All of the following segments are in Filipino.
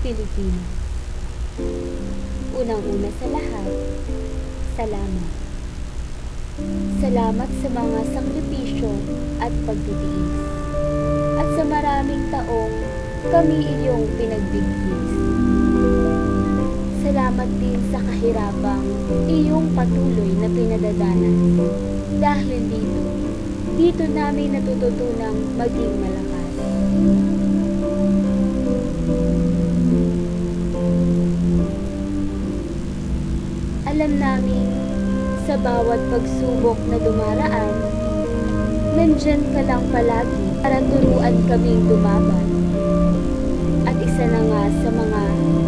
Pilipino. Unang-una sa lahat, salamat. Salamat sa mga sakripisyo at pagtitiis. At sa maraming taong kami iyong pinagbigkis. Salamat din sa kahirapang iyong patuloy na pinadadanas. Dahil dito namin natututunang maging malakas. Alam namin sa bawat pagsubok na dumaraan, nandyan ka lang palagi para turuan kaming lumaban. At isa na nga sa mga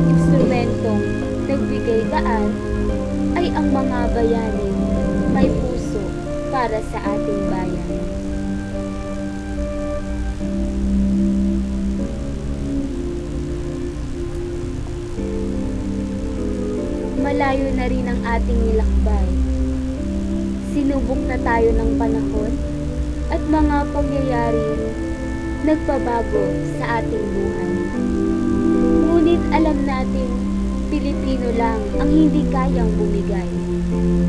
instrumentong nagbigay daan ay ang mga bayaning may puso para sa ating bayan. Malayo na rin ang ating nilakbay. Sinubok na tayo ng panahon at mga pangyayaring nagpabago sa ating buhay. Ngunit alam natin, Pilipino lang ang hindi kayang bumigay,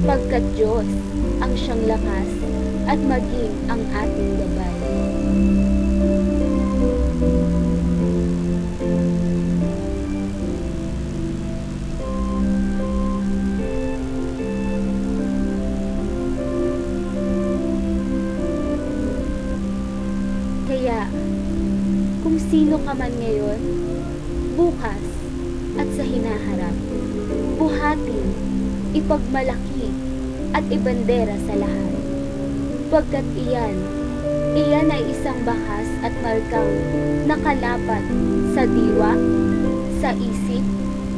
pagkat Diyos ang siyang lakas at maging ang ating gabay. Kaya, kung sino ka man ngayon, bukas at sa hinaharap, buhatin, ipagmalaki at ibandera sa lahat. Pagkat iyan ay isang bahas at markang nakalapat sa diwa, sa isip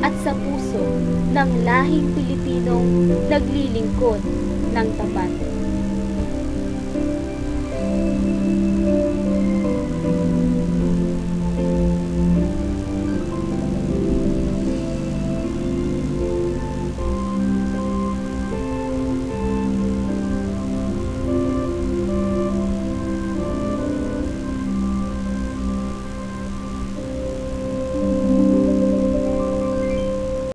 at sa puso ng lahing Pilipinong naglilingkod ng tapat.